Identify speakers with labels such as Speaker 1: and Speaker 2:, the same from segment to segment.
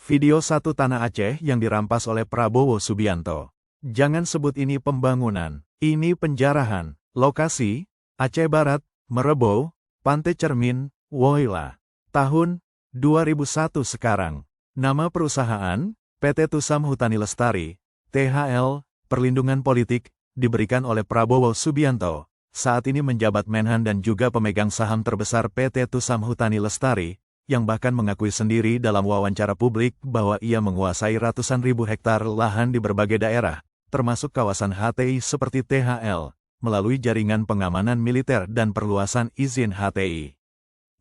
Speaker 1: Video 1 Tanah Aceh yang dirampas oleh Prabowo Subianto. Jangan sebut ini pembangunan, ini penjarahan. Lokasi, Aceh Barat, Merebau, Pantai Cermin, Woyla. Tahun, 2001 sekarang. Nama perusahaan, PT Tusam Hutani Lestari, THL, Perlindungan Politik, diberikan oleh Prabowo Subianto. Saat ini menjabat Menhan dan juga pemegang saham terbesar PT Tusam Hutani Lestari, yang bahkan mengakui sendiri dalam wawancara publik bahwa ia menguasai ratusan ribu hektar lahan di berbagai daerah, termasuk kawasan HTI seperti THL, melalui jaringan pengamanan militer dan perluasan izin HTI.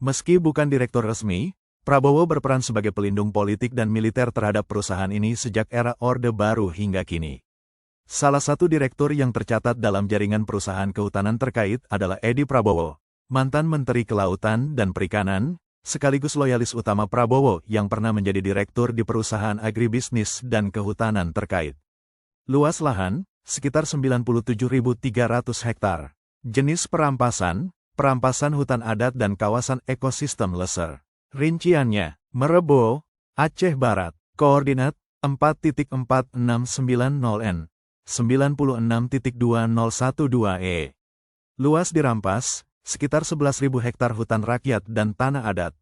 Speaker 1: Meski bukan direktur resmi, Prabowo berperan sebagai pelindung politik dan militer terhadap perusahaan ini sejak era Orde Baru hingga kini. Salah satu direktur yang tercatat dalam jaringan perusahaan kehutanan terkait adalah Edi Prabowo, mantan Menteri Kelautan dan Perikanan, sekaligus loyalis utama Prabowo yang pernah menjadi direktur di perusahaan agribisnis dan kehutanan terkait. Luas lahan, sekitar 97.300 hektar. Jenis perampasan, perampasan hutan adat dan kawasan ekosistem lesser. Rinciannya, Merebau, Aceh Barat, koordinat 4.4690N. 96.2012E. Luas dirampas, sekitar 11.000 hektar hutan rakyat dan tanah adat.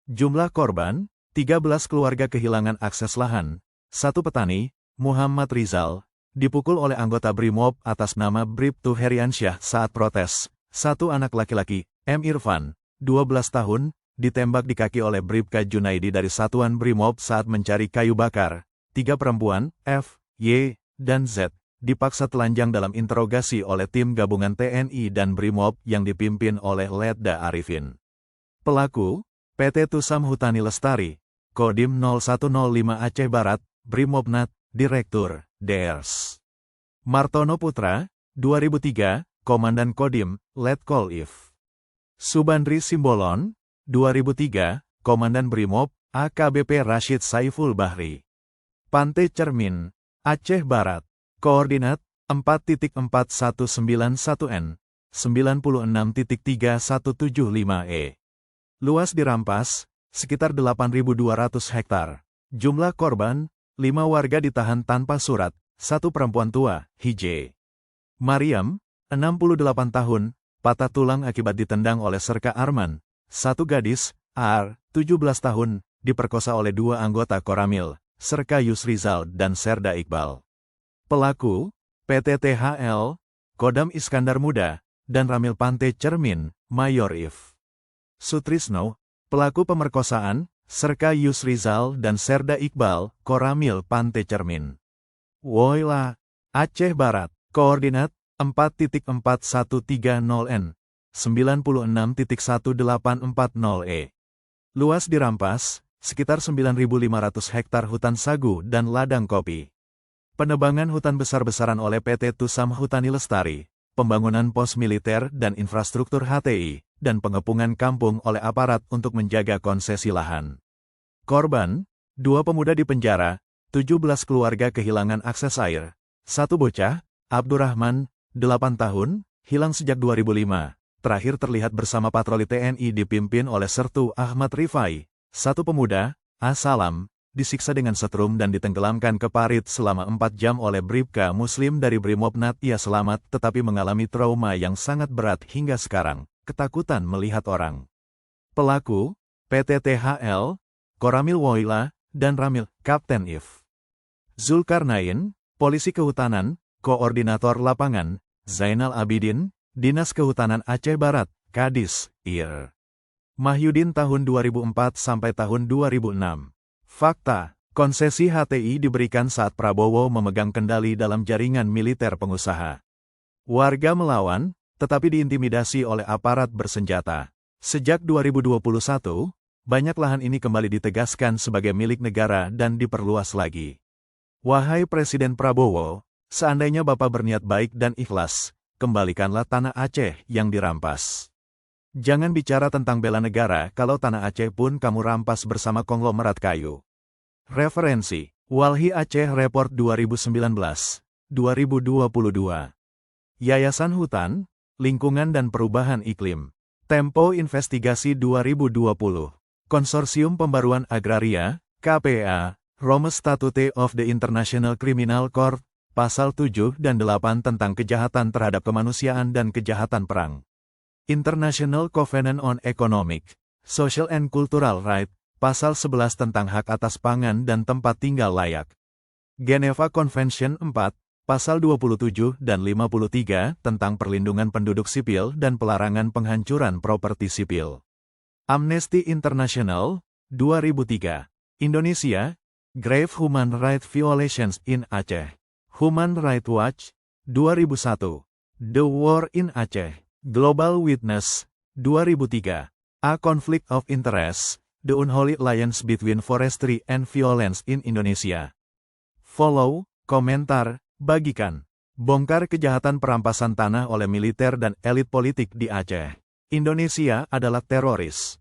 Speaker 1: Jumlah korban, 13 keluarga kehilangan akses lahan. 1 petani, Muhammad Rizal, dipukul oleh anggota Brimob atas nama Bribtu Heriansyah saat protes. 1 anak laki-laki, M. Irfan, 12 tahun, ditembak di kaki oleh Bribka Junaidi dari Satuan Brimob saat mencari kayu bakar. 3 perempuan, F, Y, dan Z, dipaksa telanjang dalam interogasi oleh tim gabungan TNI dan Brimob yang dipimpin oleh Letda Arifin. Pelaku, PT Tusam Hutani Lestari, Kodim 0105 Aceh Barat, Brimobnat, Direktur, Drs. Martono Putra, 2003, Komandan Kodim, Letkol If. Subandri Simbolon, 2003, Komandan Brimob, AKBP Rashid Saiful Bahri. Pantai Cermin, Aceh Barat, koordinat 4.4191N, 96.3175E. Luas dirampas, sekitar 8.200 hektar. Jumlah korban, 5 warga ditahan tanpa surat, 1 perempuan tua, Hj. Mariam, 68 tahun, patah tulang akibat ditendang oleh Serka Arman. 1 gadis, Ar, 17 tahun, diperkosa oleh 2 anggota Koramil, Serka Yusrizal dan Serda Iqbal. Pelaku, PT THL, Kodam Iskandar Muda, dan Ramil Pantai Cermin, Mayor If. Sutrisno, pelaku pemerkosaan, Serka Yusrizal dan Serda Iqbal, Koramil Pantai Cermin. Woyla, Aceh Barat, koordinat 4.4130N, 96.1840E. Luas dirampas, sekitar 9.500 hektar hutan sagu dan ladang kopi. Penebangan hutan besar-besaran oleh PT Tusam Hutani Lestari, pembangunan pos militer dan infrastruktur HTI, dan pengepungan kampung oleh aparat untuk menjaga konsesi lahan. Korban, 2 pemuda dipenjara, 17 keluarga kehilangan akses air. 1 bocah, Abdurrahman, 8 tahun, hilang sejak 2005, terakhir terlihat bersama patroli TNI dipimpin oleh Sertu Ahmad Rifai. 1 pemuda, Asalam, disiksa dengan setrum dan ditenggelamkan ke parit selama 4 jam oleh Bribka Muslim dari Brimobnat. Ia selamat tetapi mengalami trauma yang sangat berat hingga sekarang, ketakutan melihat orang. Pelaku, PT THL, Koramil Woyla, dan Ramil, Kapten If. Zulkarnain, Polisi Kehutanan, Koordinator Lapangan, Zainal Abidin, Dinas Kehutanan Aceh Barat, Kadis, Ir. Mahyudin tahun 2004 sampai tahun 2006. Fakta, konsesi HTI diberikan saat Prabowo memegang kendali dalam jaringan militer pengusaha. Warga melawan, tetapi diintimidasi oleh aparat bersenjata. Sejak 2021, banyak lahan ini kembali ditegaskan sebagai milik negara dan diperluas lagi. Wahai Presiden Prabowo, seandainya Bapak berniat baik dan ikhlas, kembalikanlah tanah Aceh yang dirampas. Jangan bicara tentang bela negara kalau tanah Aceh pun kamu rampas bersama konglomerat kayu. Referensi, Walhi Aceh Report 2019-2022. Yayasan Hutan, Lingkungan dan Perubahan Iklim. Tempo Investigasi 2020. Konsorsium Pembaruan Agraria, KPA, Rome Statute of the International Criminal Court, Pasal 7 dan 8 tentang kejahatan terhadap kemanusiaan dan kejahatan perang. International Covenant on Economic, Social and Cultural Rights, Pasal 11 tentang hak atas pangan dan tempat tinggal layak. Geneva Convention 4, Pasal 27 dan 53 tentang perlindungan penduduk sipil dan pelarangan penghancuran properti sipil. Amnesty International, 2003. Indonesia, Grave Human Rights Violations in Aceh. Human Rights Watch, 2001. The War in Aceh. Global Witness, 2003. A Conflict of Interest, The Unholy Alliance Between Forestry and Violence in Indonesia. Follow, komentar, bagikan. Bongkar kejahatan perampasan tanah oleh militer dan elit politik di Aceh. Indonesia adalah teroris.